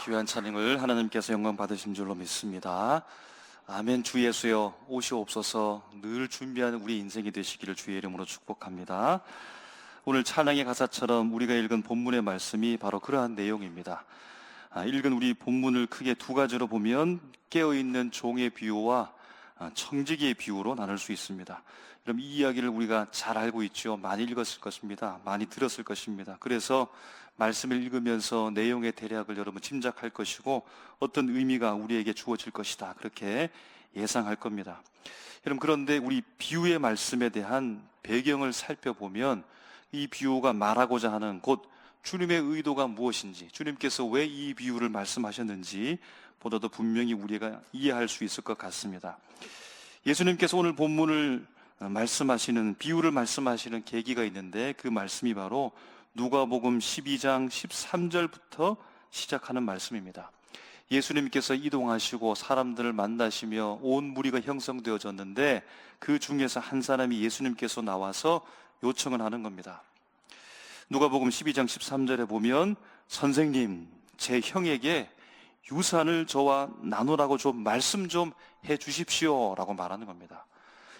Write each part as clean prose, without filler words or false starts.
귀한 찬양을 하나님께서 영광 받으신 줄로 믿습니다. 아멘. 주 예수여 오시옵소서. 늘 준비하는 우리 인생이 되시기를 주의 이름으로 축복합니다. 오늘 찬양의 가사처럼 우리가 읽은 본문의 말씀이 바로 그러한 내용입니다. 읽은 우리 본문을 크게 두 가지로 보면 깨어있는 종의 비유와 청지기의 비유로 나눌 수 있습니다. 그럼 이 이야기를 우리가 잘 알고 있죠. 많이 읽었을 것입니다. 많이 들었을 것입니다. 그래서 말씀을 읽으면서 내용의 대략을 여러분 짐작할 것이고 어떤 의미가 우리에게 주어질 것이다, 그렇게 예상할 겁니다. 여러분, 그런데 우리 비유의 말씀에 대한 배경을 살펴보면 이 비유가 말하고자 하는 곧 주님의 의도가 무엇인지, 주님께서 왜 이 비유를 말씀하셨는지 보다도 분명히 우리가 이해할 수 있을 것 같습니다. 예수님께서 오늘 본문을 말씀하시는, 비유를 말씀하시는 계기가 있는데 그 말씀이 바로 누가복음 12장 13절부터 시작하는 말씀입니다. 예수님께서 이동하시고 사람들을 만나시며 온 무리가 형성되어졌는데 그 중에서 한 사람이 예수님께서 나와서 요청을 하는 겁니다. 누가복음 12장 13절에 보면 선생님, 제 형에게 유산을 저와 나누라고 좀 말씀 좀 해 주십시오 라고 말하는 겁니다.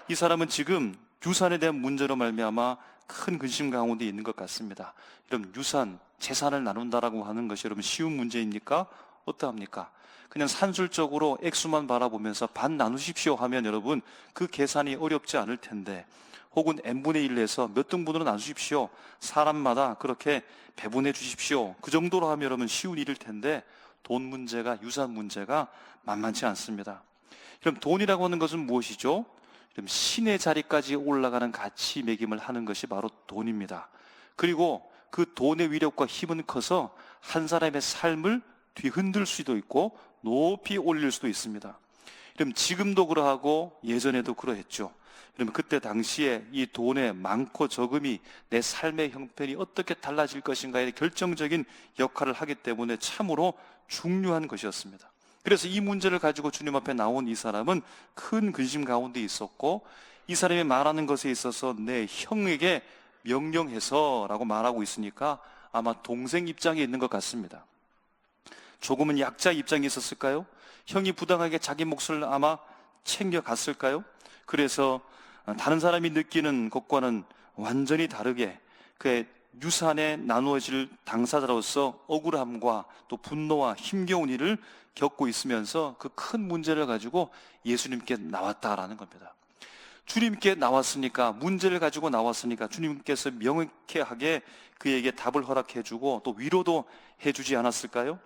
이 사람은 지금 유산에 대한 문제로 말미암아 큰 근심 가운데 있는 것 같습니다. 여러분, 유산, 재산을 나눈다라고 하는 것이 여러분 쉬운 문제입니까? 어떠합니까? 그냥 산술적으로 액수만 바라보면서 반 나누십시오 하면 여러분 그 계산이 어렵지 않을 텐데, 혹은 n분의 1 해서 몇 등분으로 나누십시오, 사람마다 그렇게 배분해 주십시오, 그 정도로 하면 여러분 쉬운 일일 텐데 돈 문제가, 유산 문제가 만만치 않습니다. 그럼 돈이라고 하는 것은 무엇이죠? 그럼 신의 자리까지 올라가는 가치 매김을 하는 것이 바로 돈입니다. 그리고 그 돈의 위력과 힘은 커서 한 사람의 삶을 뒤흔들 수도 있고 높이 올릴 수도 있습니다. 그럼 지금도 그러하고 예전에도 그러했죠. 그러면 그때 당시에 이 돈의 많고 적음이 내 삶의 형편이 어떻게 달라질 것인가에 결정적인 역할을 하기 때문에 참으로 중요한 것이었습니다. 그래서 이 문제를 가지고 주님 앞에 나온 이 사람은 큰 근심 가운데 있었고, 이 사람이 말하는 것에 있어서 내 형에게 명령해서 라고 말하고 있으니까 아마 동생 입장에 있는 것 같습니다. 조금은 약자 입장에 있었을까요? 형이 부당하게 자기 몫을 아마 챙겨갔을까요? 그래서 다른 사람이 느끼는 것과는 완전히 다르게 그의 유산에 나누어질 당사자로서 억울함과 또 분노와 힘겨운 일을 겪고 있으면서 그 큰 문제를 가지고 예수님께 나왔다라는 겁니다. 주님께 나왔으니까, 문제를 가지고 나왔으니까 주님께서 명쾌하게 그에게 답을 허락해 주고 또 위로도 해 주지 않았을까요?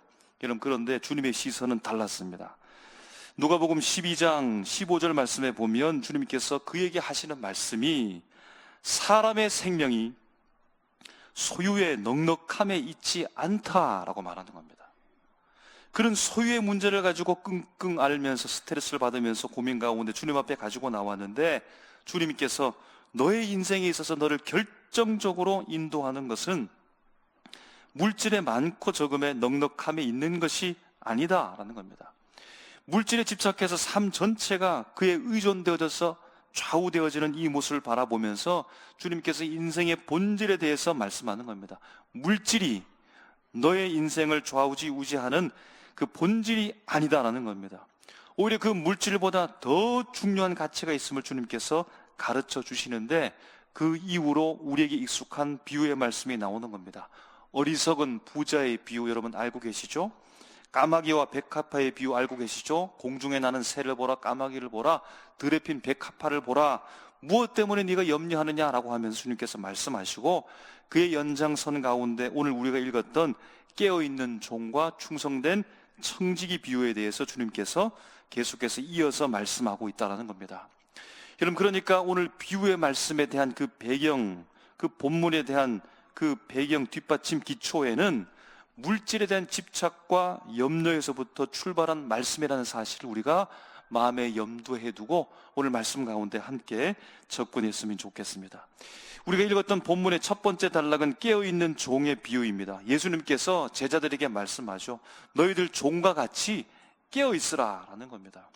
여러분, 그런데 주님의 시선은 달랐습니다. 누가복음 12장 15절 말씀에 보면 주님께서 그에게 하시는 말씀이 사람의 생명이 소유의 넉넉함에 있지 않다라고 말하는 겁니다. 그런 소유의 문제를 가지고 끙끙 앓으면서 스트레스를 받으면서 고민 가운데 주님 앞에 가지고 나왔는데, 주님께서 너의 인생에 있어서 너를 결정적으로 인도하는 것은 물질의 많고 적음의 넉넉함에 있는 것이 아니다라는 겁니다. 물질에 집착해서 삶 전체가 그에 의존되어져서 좌우되어지는 이 모습을 바라보면서 주님께서 인생의 본질에 대해서 말씀하는 겁니다. 물질이 너의 인생을 좌우지우지하는 그 본질이 아니다라는 겁니다. 오히려 그 물질보다 더 중요한 가치가 있음을 주님께서 가르쳐 주시는데, 그 이후로 우리에게 익숙한 비유의 말씀이 나오는 겁니다. 어리석은 부자의 비유 여러분 알고 계시죠? 까마귀와 백합화의 비유 알고 계시죠? 공중에 나는 새를 보라, 까마귀를 보라, 들에 핀 백합화를 보라, 무엇 때문에 네가 염려하느냐라고 하면서 주님께서 말씀하시고, 그의 연장선 가운데 오늘 우리가 읽었던 깨어있는 종과 충성된 청지기 비유에 대해서 주님께서 계속해서 이어서 말씀하고 있다는 겁니다. 여러분, 그러니까 오늘 비유의 말씀에 대한 그 배경, 그 본문에 대한 그 배경 뒷받침 기초에는 물질에 대한 집착과 염려에서부터 출발한 말씀이라는 사실을 우리가 마음에 염두해 두고 오늘 말씀 가운데 함께 접근했으면 좋겠습니다. 우리가 읽었던 본문의 첫 번째 단락은 깨어있는 종의 비유입니다. 예수님께서 제자들에게 말씀하죠. 너희들 종과 같이 깨어있으라 라는 겁니다.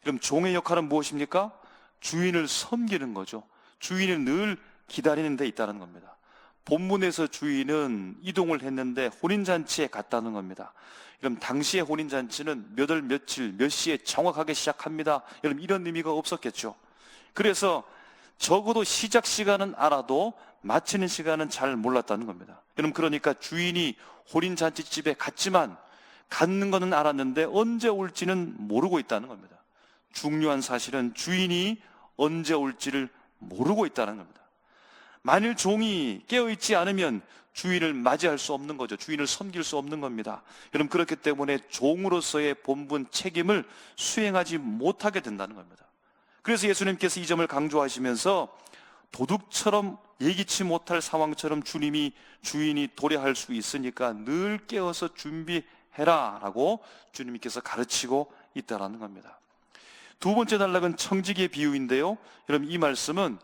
그럼 종의 역할은 무엇입니까? 주인을 섬기는 거죠. 주인을 늘 기다리는 데 있다는 겁니다. 본문에서 주인은 이동을 했는데 혼인잔치에 갔다는 겁니다. 그럼 당시의 혼인잔치는 몇 월 며칠 몇 시에 정확하게 시작합니다. 여러분 이런 의미가 없었겠죠. 그래서 적어도 시작 시간은 알아도 마치는 시간은 잘 몰랐다는 겁니다. 여러분 그러니까 주인이 혼인잔치집에 갔지만 갔는 거는 알았는데 언제 올지는 모르고 있다는 겁니다. 중요한 사실은 주인이 언제 올지를 모르고 있다는 겁니다. 만일 종이 깨어있지 않으면 주인을 맞이할 수 없는 거죠. 주인을 섬길 수 없는 겁니다. 여러분 그렇기 때문에 종으로서의 본분 책임을 수행하지 못하게 된다는 겁니다. 그래서 예수님께서 이 점을 강조하시면서 도둑처럼 예기치 못할 상황처럼 주인이 도래할 수 있으니까 늘 깨어서 준비해라 라고 주님께서 가르치고 있다는 겁니다. 두 번째 단락은 청지기의 비유인데요, 여러분 이 말씀은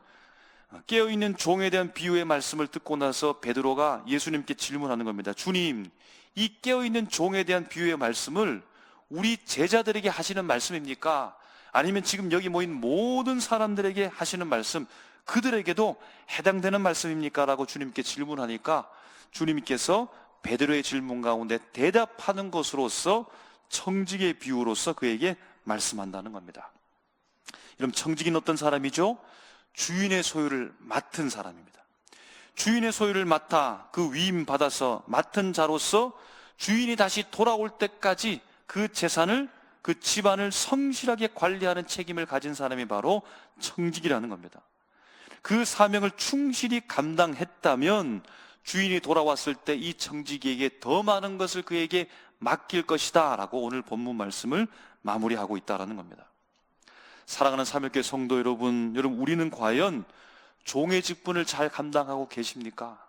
깨어있는 종에 대한 비유의 말씀을 듣고 나서 베드로가 예수님께 질문하는 겁니다. 주님, 이 깨어있는 종에 대한 비유의 말씀을 우리 제자들에게 하시는 말씀입니까? 아니면 지금 여기 모인 모든 사람들에게 하시는 말씀, 그들에게도 해당되는 말씀입니까? 라고 주님께 질문하니까 주님께서 베드로의 질문 가운데 대답하는 것으로서 청지기의 비유로서 그에게 말씀한다는 겁니다. 그럼 청지기는 어떤 사람이죠? 주인의 소유를 맡은 사람입니다. 주인의 소유를 맡아 그 위임 받아서 맡은 자로서 주인이 다시 돌아올 때까지 그 재산을, 그 집안을 성실하게 관리하는 책임을 가진 사람이 바로 청지기라는 겁니다. 그 사명을 충실히 감당했다면 주인이 돌아왔을 때 이 청지기에게 더 많은 것을 그에게 맡길 것이다 라고 오늘 본문 말씀을 마무리하고 있다는 겁니다. 사랑하는 삼일교회 성도 여러분, 우리는 과연 종의 직분을 잘 감당하고 계십니까?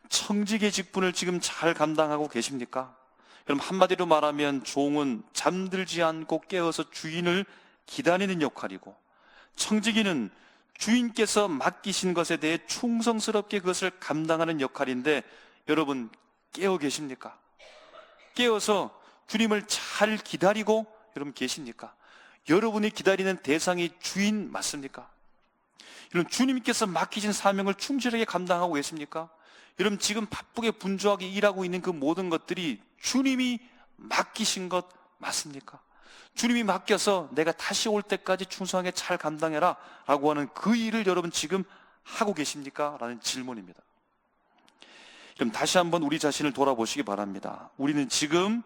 청지기의 직분을 지금 잘 감당하고 계십니까? 여러분 한마디로 말하면 종은 잠들지 않고 깨어서 주인을 기다리는 역할이고, 청지기는 주인께서 맡기신 것에 대해 충성스럽게 그것을 감당하는 역할인데, 여러분 깨어 계십니까? 깨어서 주님을 잘 기다리고 여러분 계십니까? 여러분이 기다리는 대상이 주인 맞습니까? 여러분 주님께서 맡기신 사명을 충실하게 감당하고 계십니까? 여러분 지금 바쁘게 분주하게 일하고 있는 그 모든 것들이 주님이 맡기신 것 맞습니까? 주님이 맡겨서 내가 다시 올 때까지 충성하게 잘 감당해라 라고 하는 그 일을 여러분 지금 하고 계십니까? 라는 질문입니다. 그럼 다시 한번 우리 자신을 돌아보시기 바랍니다. 우리는 지금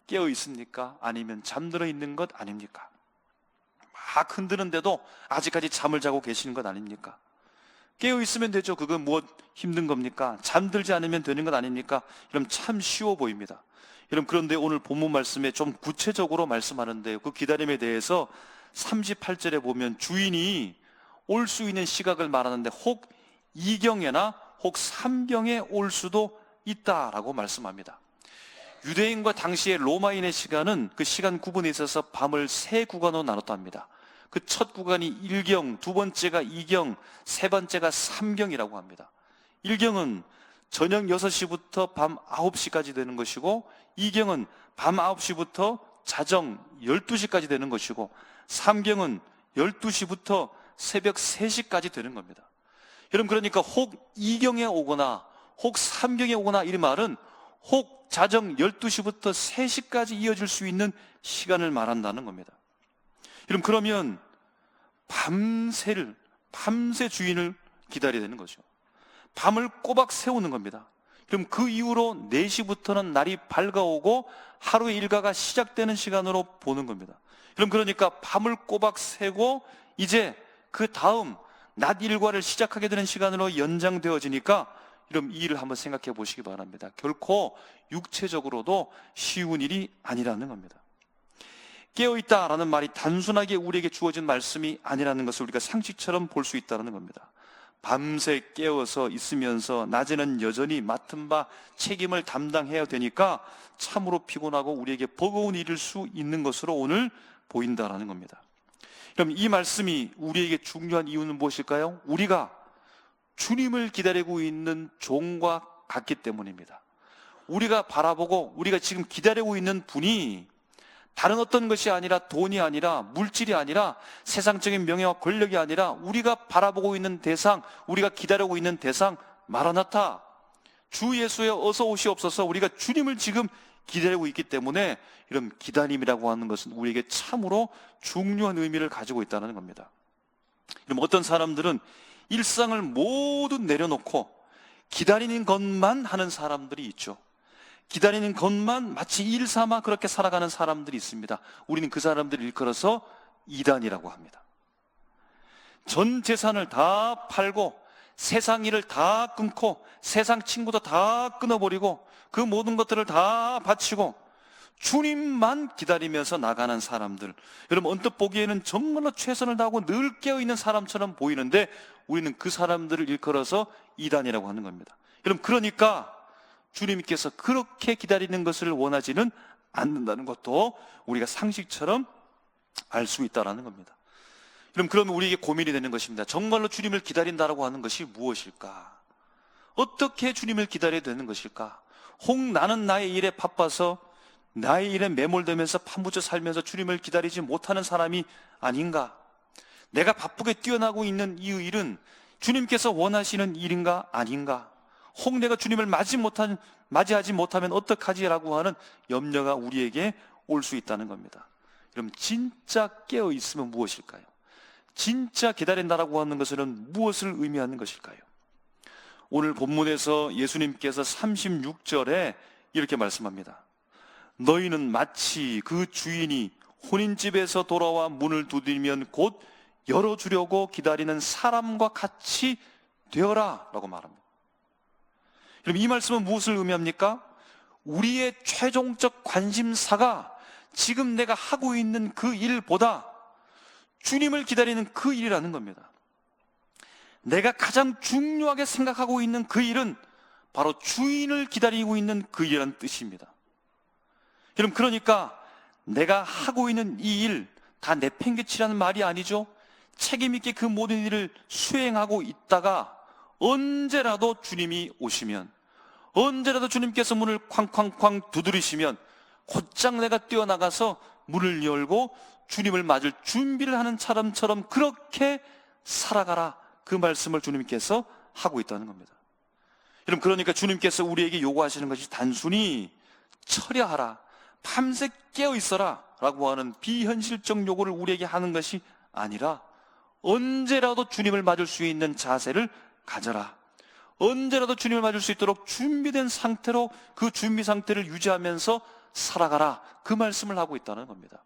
깨어 있습니까? 아니면 잠들어 있는 것 아닙니까? 막 흔드는데도 아직까지 잠을 자고 계시는 것 아닙니까? 깨어 있으면 되죠. 그건 무엇 힘든 겁니까? 잠들지 않으면 되는 것 아닙니까? 여러분 참 쉬워 보입니다. 여러분 그런데 오늘 본문 말씀에 좀 구체적으로 말씀하는데요, 그 기다림에 대해서 38절에 보면 주인이 올 수 있는 시각을 말하는데 혹 이경에나 혹 삼경에 올 수도 있다라고 말씀합니다. 유대인과 당시의 로마인의 시간은 그 시간 구분에 있어서 밤을 세 구간으로 나눴답니다. 그 첫 구간이 1경, 두 번째가 2경, 세 번째가 3경이라고 합니다. 1경은 저녁 6시부터 밤 9시까지 되는 것이고, 2경은 밤 9시부터 자정 12시까지 되는 것이고, 3경은 12시부터 새벽 3시까지 되는 겁니다. 여러분 그러니까 혹 2경에 오거나 혹 3경에 오거나 이 말은 혹 자정 12시부터 3시까지 이어질 수 있는 시간을 말한다는 겁니다. 여러분 그러면 밤새 주인을 기다려야 되는 거죠. 밤을 꼬박 세우는 겁니다. 그럼 그 이후로 4시부터는 날이 밝아오고 하루의 일과가 시작되는 시간으로 보는 겁니다. 여러분 그러니까 밤을 꼬박 새고 이제 그 다음 낮 일과를 시작하게 되는 시간으로 연장되어지니까, 여러분 이 일을 한번 생각해 보시기 바랍니다. 결코 육체적으로도 쉬운 일이 아니라는 겁니다. 깨어있다라는 말이 단순하게 우리에게 주어진 말씀이 아니라는 것을 우리가 상식처럼 볼 수 있다는 겁니다. 밤새 깨어서 있으면서 낮에는 여전히 맡은 바 책임을 담당해야 되니까 참으로 피곤하고 우리에게 버거운 일일 수 있는 것으로 오늘 보인다라는 겁니다. 그럼 이 말씀이 우리에게 중요한 이유는 무엇일까요? 우리가 주님을 기다리고 있는 종과 같기 때문입니다. 우리가 바라보고 우리가 지금 기다리고 있는 분이 다른 어떤 것이 아니라 돈이 아니라 물질이 아니라 세상적인 명예와 권력이 아니라 우리가 바라보고 있는 대상, 우리가 기다리고 있는 대상 마라나타, 주 예수여 어서 오시옵소서. 우리가 주님을 지금 기다리고 있기 때문에 이런 기다림이라고 하는 것은 우리에게 참으로 중요한 의미를 가지고 있다는 겁니다. 그럼 어떤 사람들은 일상을 모두 내려놓고 기다리는 것만 하는 사람들이 있죠. 기다리는 것만 마치 일 삼아 그렇게 살아가는 사람들이 있습니다. 우리는 그 사람들을 일컬어서 이단이라고 합니다. 전 재산을 다 팔고 세상 일을 다 끊고 세상 친구도 다 끊어버리고 그 모든 것들을 다 바치고 주님만 기다리면서 나가는 사람들, 여러분 언뜻 보기에는 정말로 최선을 다하고 늘 깨어있는 사람처럼 보이는데 우리는 그 사람들을 일컬어서 이단이라고 하는 겁니다. 여러분 그러니까 주님께서 그렇게 기다리는 것을 원하지는 않는다는 것도 우리가 상식처럼 알 수 있다는 겁니다. 그러면 우리에게 고민이 되는 것입니다. 정말로 주님을 기다린다라고 하는 것이 무엇일까? 어떻게 주님을 기다려야 되는 것일까? 혹 나는 나의 일에 바빠서 나의 일에 매몰되면서 파묻혀 살면서 주님을 기다리지 못하는 사람이 아닌가? 내가 바쁘게 뛰어나고 있는 이 일은 주님께서 원하시는 일인가 아닌가? 혹 내가 주님을 맞이하지 못하면 어떡하지라고 하는 염려가 우리에게 올 수 있다는 겁니다. 그럼 진짜 깨어 있으면 무엇일까요? 진짜 기다린다라고 하는 것은 무엇을 의미하는 것일까요? 오늘 본문에서 예수님께서 36절에 이렇게 말씀합니다. 너희는 마치 그 주인이 혼인집에서 돌아와 문을 두드리면 곧 열어주려고 기다리는 사람과 같이 되어라 라고 말합니다. 그럼 이 말씀은 무엇을 의미합니까? 우리의 최종적 관심사가 지금 내가 하고 있는 그 일보다 주님을 기다리는 그 일이라는 겁니다. 내가 가장 중요하게 생각하고 있는 그 일은 바로 주인을 기다리고 있는 그 일이라는 뜻입니다. 여러분 그러니까 내가 하고 있는 이 일 다 내팽개치라는 말이 아니죠. 책임 있게 그 모든 일을 수행하고 있다가 언제라도 주님이 오시면, 언제라도 주님께서 문을 쾅쾅쾅 두드리시면 곧장 내가 뛰어나가서 문을 열고 주님을 맞을 준비를 하는 사람처럼 그렇게 살아가라, 그 말씀을 주님께서 하고 있다는 겁니다. 여러분 그러니까 주님께서 우리에게 요구하시는 것이 단순히 처려하라, 밤새 깨어 있어라 라고 하는 비현실적 요구를 우리에게 하는 것이 아니라 언제라도 주님을 맞을 수 있는 자세를 가져라, 언제라도 주님을 맞을 수 있도록 준비된 상태로 그 준비 상태를 유지하면서 살아가라, 그 말씀을 하고 있다는 겁니다.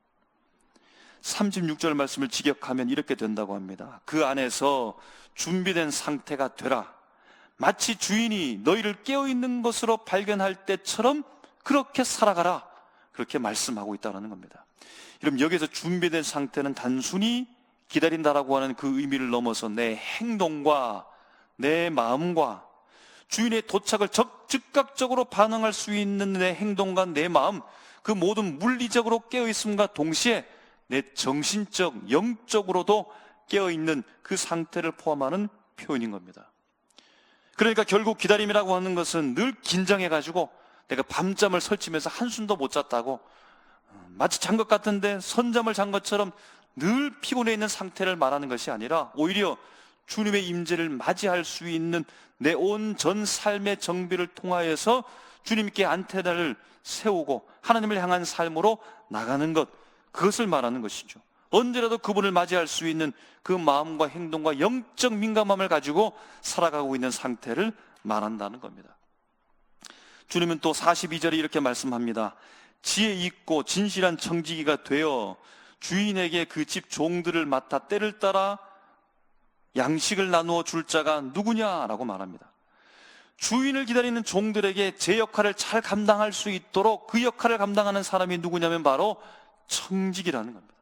36절 말씀을 직역하면 이렇게 된다고 합니다. 그 안에서 준비된 상태가 되라. 마치 주인이 너희를 깨어있는 것으로 발견할 때처럼 그렇게 살아가라, 그렇게 말씀하고 있다는 겁니다. 그럼 여기서 준비된 상태는 단순히 기다린다라고 하는 그 의미를 넘어서 내 행동과 내 마음과 주인의 도착을 즉각적으로 반응할 수 있는 내 행동과 내 마음, 그 모든 물리적으로 깨어있음과 동시에 내 정신적, 영적으로도 깨어있는 그 상태를 포함하는 표현인 겁니다. 그러니까 결국 기다림이라고 하는 것은 늘 긴장해가지고 내가 밤잠을 설치면서 한숨도 못 잤다고, 마치 잔 것 같은데 선잠을 잔 것처럼 늘 피곤해 있는 상태를 말하는 것이 아니라 오히려 주님의 임재를 맞이할 수 있는 내 온 전 삶의 정비를 통하여서 주님께 안테나를 세우고 하나님을 향한 삶으로 나가는 것, 그것을 말하는 것이죠. 언제라도 그분을 맞이할 수 있는 그 마음과 행동과 영적 민감함을 가지고 살아가고 있는 상태를 말한다는 겁니다. 주님은 또 42절에 이렇게 말씀합니다. 지혜 있고 진실한 청지기가 되어 주인에게 그 집 종들을 맡아 때를 따라 양식을 나누어 줄 자가 누구냐라고 말합니다. 주인을 기다리는 종들에게 제 역할을 잘 감당할 수 있도록 그 역할을 감당하는 사람이 누구냐면 바로 청지기라는 겁니다.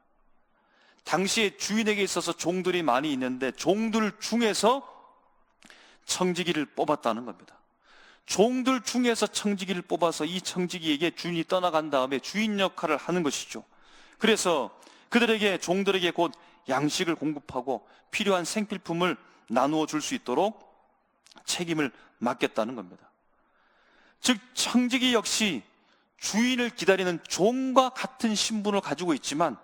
당시에 주인에게 있어서 종들이 많이 있는데 종들 중에서 청지기를 뽑았다는 겁니다. 종들 중에서 청지기를 뽑아서 이 청지기에게 주인이 떠나간 다음에 주인 역할을 하는 것이죠. 그래서 그들에게, 종들에게 곧 양식을 공급하고 필요한 생필품을 나누어 줄 수 있도록 책임을 맡겼다는 겁니다. 즉 청지기 역시 주인을 기다리는 종과 같은 신분을 가지고 있지만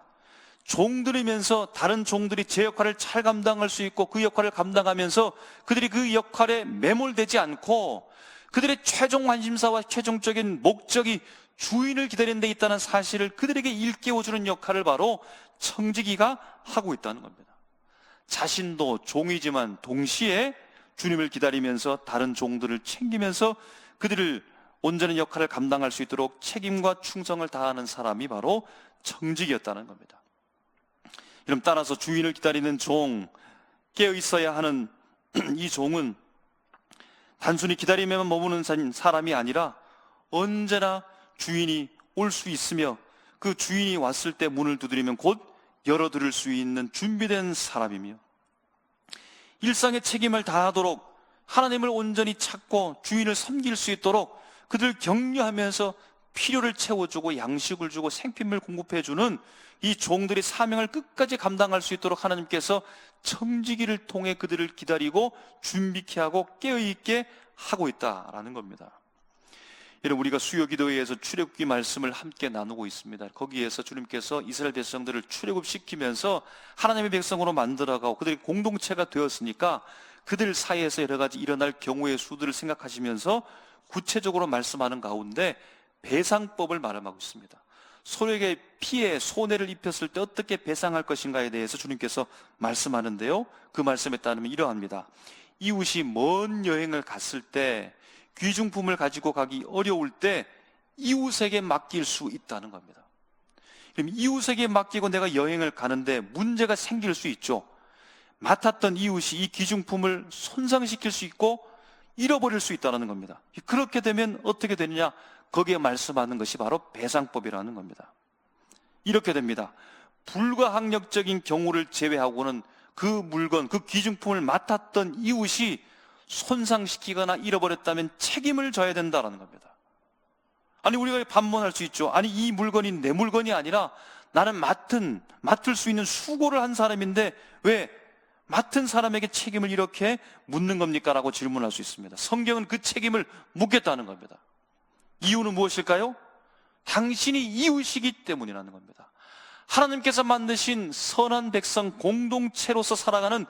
종들이면서 다른 종들이 제 역할을 잘 감당할 수 있고 그 역할을 감당하면서 그들이 그 역할에 매몰되지 않고 그들의 최종 관심사와 최종적인 목적이 주인을 기다리는 데 있다는 사실을 그들에게 일깨워주는 역할을 바로 청지기가 하고 있다는 겁니다. 자신도 종이지만 동시에 주님을 기다리면서 다른 종들을 챙기면서 그들을 온전한 역할을 감당할 수 있도록 책임과 충성을 다하는 사람이 바로 청지기였다는 겁니다. 그럼 따라서 주인을 기다리는 종, 깨어 있어야 하는 이 종은 단순히 기다리면만 머무는 사람이 아니라 언제나 주인이 올 수 있으며 그 주인이 왔을 때 문을 두드리면 곧 열어드릴 수 있는 준비된 사람이며 일상의 책임을 다하도록 하나님을 온전히 찾고 주인을 섬길 수 있도록 그들 격려하면서 필요를 채워주고 양식을 주고 생필품을 공급해주는 이 종들의 사명을 끝까지 감당할 수 있도록 하나님께서 청지기를 통해 그들을 기다리고 준비케 하고 깨어있게 하고 있다라는 겁니다. 여러분, 우리가 수요기도회에서 출애굽기 말씀을 함께 나누고 있습니다. 거기에서 주님께서 이스라엘 백성들을 출애굽시키면서 하나님의 백성으로 만들어가고 그들이 공동체가 되었으니까 그들 사이에서 여러 가지 일어날 경우의 수들을 생각하시면서 구체적으로 말씀하는 가운데 배상법을 말하고 있습니다. 서로에게 피해, 손해를 입혔을 때 어떻게 배상할 것인가에 대해서 주님께서 말씀하는데요, 그 말씀에 따르면 이러합니다. 이웃이 먼 여행을 갔을 때 귀중품을 가지고 가기 어려울 때 이웃에게 맡길 수 있다는 겁니다. 그럼 이웃에게 맡기고 내가 여행을 가는데 문제가 생길 수 있죠. 맡았던 이웃이 이 귀중품을 손상시킬 수 있고 잃어버릴 수 있다는 겁니다. 그렇게 되면 어떻게 되느냐? 거기에 말씀하는 것이 바로 배상법이라는 겁니다. 이렇게 됩니다. 불가항력적인 경우를 제외하고는 그 물건, 그 귀중품을 맡았던 이웃이 손상시키거나 잃어버렸다면 책임을 져야 된다는 겁니다. 아니, 우리가 반문할 수 있죠. 아니, 이 물건이 내 물건이 아니라 나는 맡을 수 있는 수고를 한 사람인데 왜 맡은 사람에게 책임을 이렇게 묻는 겁니까? 라고 질문할 수 있습니다. 성경은 그 책임을 묻겠다는 겁니다. 이유는 무엇일까요? 당신이 이웃이기 때문이라는 겁니다. 하나님께서 만드신 선한 백성 공동체로서 살아가는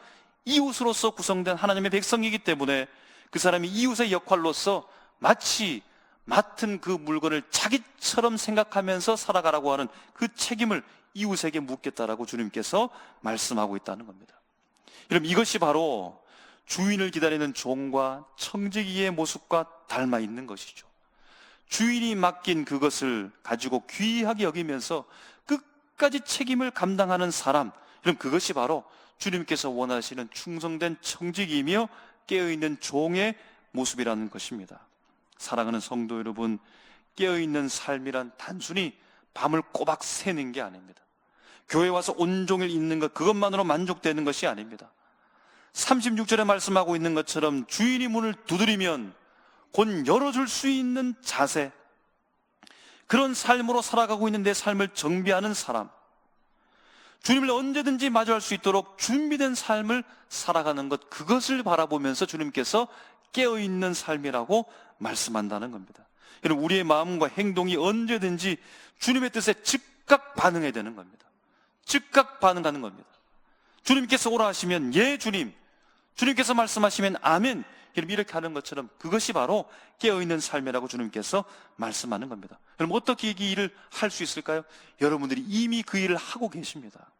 이웃으로서 구성된 하나님의 백성이기 때문에 그 사람이 이웃의 역할로서 마치 맡은 그 물건을 자기처럼 생각하면서 살아가라고 하는 그 책임을 이웃에게 묻겠다라고 주님께서 말씀하고 있다는 겁니다. 여러분, 이것이 바로 주인을 기다리는 종과 청지기의 모습과 닮아 있는 것이죠. 주인이 맡긴 그것을 가지고 귀하게 여기면서 끝까지 책임을 감당하는 사람, 그럼 그것이 바로 주님께서 원하시는 충성된 청지기이며 깨어있는 종의 모습이라는 것입니다. 사랑하는 성도 여러분, 깨어있는 삶이란 단순히 밤을 꼬박 새는 게 아닙니다. 교회 와서 온종일 있는 것, 그것만으로 만족되는 것이 아닙니다. 36절에 말씀하고 있는 것처럼 주인이 문을 두드리면 곧 열어줄 수 있는 자세, 그런 삶으로 살아가고 있는 내 삶을 정비하는 사람, 주님을 언제든지 마주할 수 있도록 준비된 삶을 살아가는 것, 그것을 바라보면서 주님께서 깨어있는 삶이라고 말씀한다는 겁니다. 여러분, 우리의 마음과 행동이 언제든지 주님의 뜻에 즉각 반응해야 되는 겁니다. 즉각 반응하는 겁니다. 주님께서 오라 하시면 예 주님, 주님께서 말씀하시면 아멘, 이렇게 하는 것처럼 그것이 바로 깨어있는 삶이라고 주님께서 말씀하는 겁니다. 여러분, 어떻게 이 일을 할 수 있을까요? 여러분들이 이미 그 일을 하고 계십니다.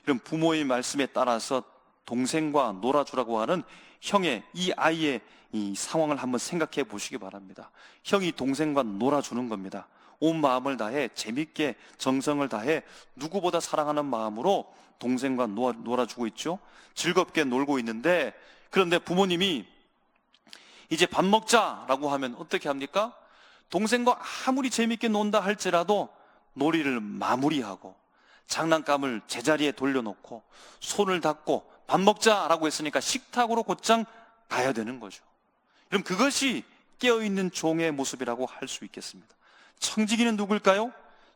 여러분, 부모의 말씀에 따라서 동생과 놀아주라고 하는 형의, 이 아이의 이 상황을 한번 생각해 보시기 바랍니다. 형이 동생과 놀아주는 겁니다. 온 마음을 다해 재밌게 정성을 다해 누구보다 사랑하는 마음으로 동생과 놀아주고 있죠. 즐겁게 놀고 있는데, 그런데 부모님이 이제 밥 먹자라고 하면 어떻게 합니까? 동생과 아무리 재밌게 논다 할지라도 놀이를 마무리하고 장난감을 제자리에 돌려놓고 손을 닦고 밥 먹자라고 했으니까 식탁으로 곧장 가야 되는 거죠. 그럼 그것이 깨어있는 종의 모습이라고 할 수 있겠습니다. 청지기는 누굴까요?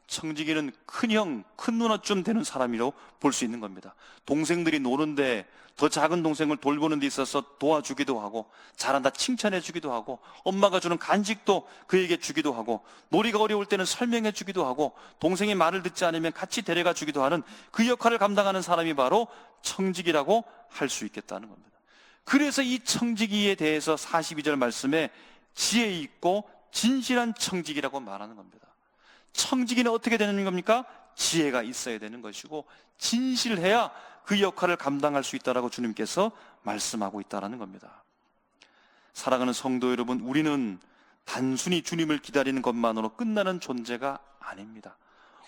청지기는 큰형, 큰 누나쯤 되는 사람이라고 볼 수 있는 겁니다. 동생들이 노는데 더 작은 동생을 돌보는 데 있어서 도와주기도 하고, 잘한다 칭찬해 주기도 하고, 엄마가 주는 간식도 그에게 주기도 하고, 놀이가 어려울 때는 설명해 주기도 하고, 동생이 말을 듣지 않으면 같이 데려가 주기도 하는 그 역할을 감당하는 사람이 바로 청지기라고 할 수 있겠다는 겁니다. 그래서 이 청지기에 대해서 42절 말씀에 지혜 있고 진실한 청지기라고 말하는 겁니다. 청지기는 어떻게 되는 겁니까? 지혜가 있어야 되는 것이고, 진실해야 그 역할을 감당할 수 있다라고 주님께서 말씀하고 있다는 겁니다. 사랑하는 성도 여러분, 우리는 단순히 주님을 기다리는 것만으로 끝나는 존재가 아닙니다.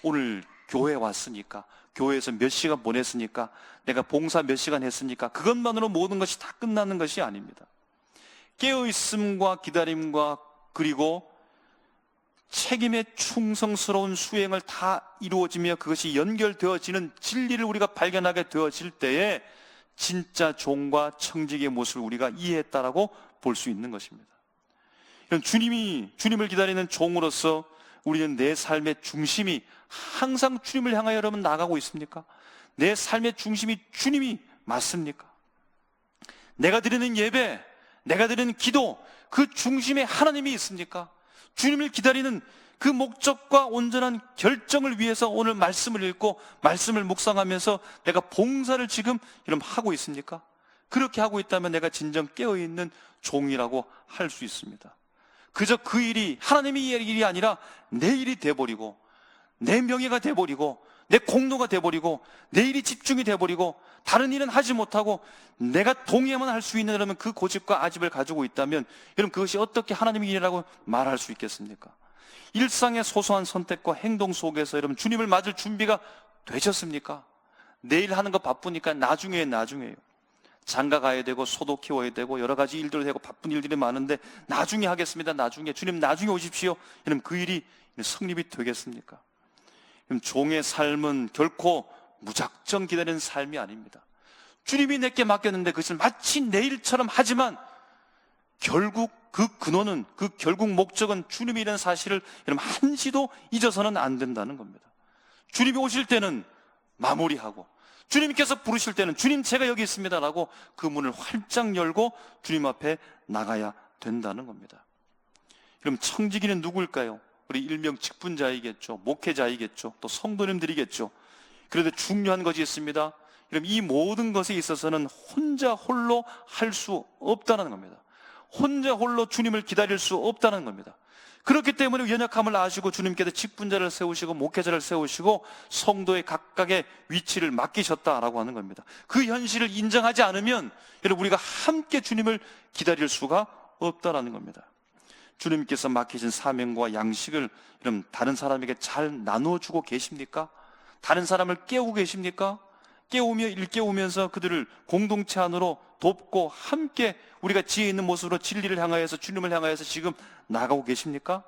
오늘 교회 왔으니까, 교회에서 몇 시간 보냈으니까, 내가 봉사 몇 시간 했으니까 그것만으로 모든 것이 다 끝나는 것이 아닙니다. 깨어있음과 기다림과 그리고 책임의 충성스러운 수행을 다 이루어지며 그것이 연결되어지는 진리를 우리가 발견하게 되어질 때에 진짜 종과 청지기의 모습을 우리가 이해했다라고 볼 수 있는 것입니다. 주님을 기다리는 종으로서 우리는 내 삶의 중심이 항상 주님을 향하여 여러분 나가고 있습니까? 내 삶의 중심이 주님이 맞습니까? 내가 드리는 예배, 내가 드리는 기도, 그 중심에 하나님이 있습니까? 주님을 기다리는 그 목적과 온전한 결정을 위해서 오늘 말씀을 읽고 말씀을 묵상하면서 내가 봉사를 지금 하고 있습니까? 그렇게 하고 있다면 내가 진정 깨어있는 종이라고 할 수 있습니다. 그저 그 일이 하나님의 일이 아니라 내 일이 돼버리고, 내 명예가 돼버리고, 내 공로가 돼버리고, 내 일이 집중이 돼버리고, 다른 일은 하지 못하고 내가 동의만 할 수 있는 여러분 그 고집과 아집을 가지고 있다면, 여러분 그것이 어떻게 하나님의 일이라고 말할 수 있겠습니까? 일상의 소소한 선택과 행동 속에서 여러분 주님을 맞을 준비가 되셨습니까? 내일 하는 거 바쁘니까 나중에요. 장가 가야 되고 소도 키워야 되고 여러 가지 일들 되고 바쁜 일들이 많은데 나중에 하겠습니다. 나중에 주님 나중에 오십시오. 여러분 그 일이 성립이 되겠습니까? 종의 삶은 결코 무작정 기다리는 삶이 아닙니다. 주님이 내게 맡겼는데 그것을 마치 내 일처럼 하지만 결국 그 근원은, 그 결국 목적은 주님이라는 사실을 여러분 한시도 잊어서는 안 된다는 겁니다. 주님이 오실 때는 마무리하고, 주님께서 부르실 때는 주님 제가 여기 있습니다라고 그 문을 활짝 열고 주님 앞에 나가야 된다는 겁니다. 그럼 청지기는 누구일까요? 우리 일명 직분자이겠죠, 목회자이겠죠, 또 성도님들이겠죠. 그런데 중요한 것이 있습니다. 그럼 이 모든 것에 있어서는 혼자 홀로 할 수 없다는 겁니다. 혼자 홀로 주님을 기다릴 수 없다는 겁니다. 그렇기 때문에 연약함을 아시고 주님께서 직분자를 세우시고 목회자를 세우시고 성도의 각각의 위치를 맡기셨다라고 하는 겁니다. 그 현실을 인정하지 않으면 여러분 우리가 함께 주님을 기다릴 수가 없다라는 겁니다. 주님께서 맡기신 사명과 양식을 여러분 다른 사람에게 잘 나눠주고 계십니까? 다른 사람을 깨우고 계십니까? 깨우며 일깨우면서 그들을 공동체 안으로 돕고 함께 우리가 지혜 있는 모습으로 진리를 향하여서 주님을 향하여서 지금 나가고 계십니까?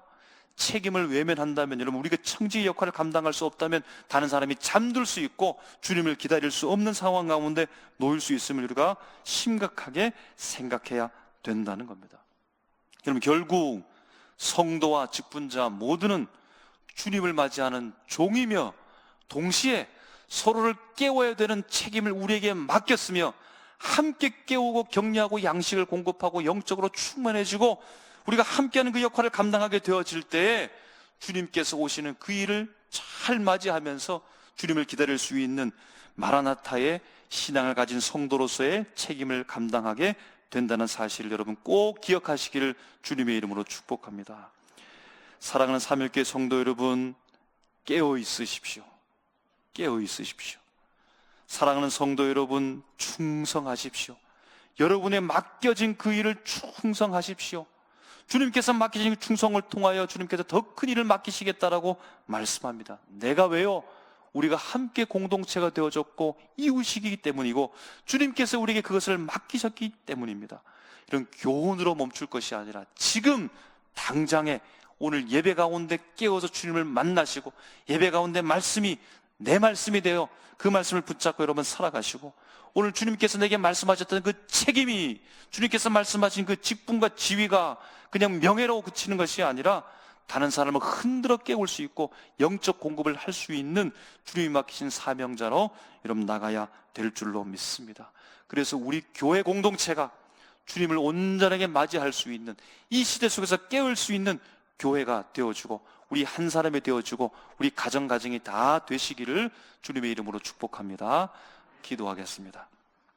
책임을 외면한다면 여러분 우리가 청지의 역할을 감당할 수 없다면 다른 사람이 잠들 수 있고 주님을 기다릴 수 없는 상황 가운데 놓일 수 있음을 우리가 심각하게 생각해야 된다는 겁니다. 여러분 결국 성도와 직분자 모두는 주님을 맞이하는 종이며 동시에 서로를 깨워야 되는 책임을 우리에게 맡겼으며 함께 깨우고 격려하고 양식을 공급하고 영적으로 충만해지고 우리가 함께하는 그 역할을 감당하게 되어질 때에 주님께서 오시는 그 일을 잘 맞이하면서 주님을 기다릴 수 있는 마라나타의 신앙을 가진 성도로서의 책임을 감당하게 된다는 사실을 여러분 꼭 기억하시기를 주님의 이름으로 축복합니다. 사랑하는 삼일교회 성도 여러분, 깨어 있으십시오. 깨어 있으십시오. 사랑하는 성도 여러분, 충성하십시오. 여러분의 맡겨진 그 일을 충성하십시오. 주님께서 맡기신 충성을 통하여 주님께서 더 큰 일을 맡기시겠다라고 말씀합니다. 내가 왜요? 우리가 함께 공동체가 되어졌고 이웃이기 때문이고 주님께서 우리에게 그것을 맡기셨기 때문입니다. 이런 교훈으로 멈출 것이 아니라 지금 당장에 오늘 예배 가운데 깨어서 주님을 만나시고 예배 가운데 말씀이 내 말씀이 되어 그 말씀을 붙잡고 여러분 살아가시고 오늘 주님께서 내게 말씀하셨던 그 책임이 주님께서 말씀하신 그 직분과 지위가 그냥 명예로 그치는 것이 아니라 다른 사람을 흔들어 깨울 수 있고 영적 공급을 할 수 있는 주님이 맡기신 사명자로 여러분 나가야 될 줄로 믿습니다. 그래서 우리 교회 공동체가 주님을 온전하게 맞이할 수 있는, 이 시대 속에서 깨울 수 있는 교회가 되어주고 우리 한 사람이 되어주고 우리 가정이 다 되시기를 주님의 이름으로 축복합니다. 기도하겠습니다.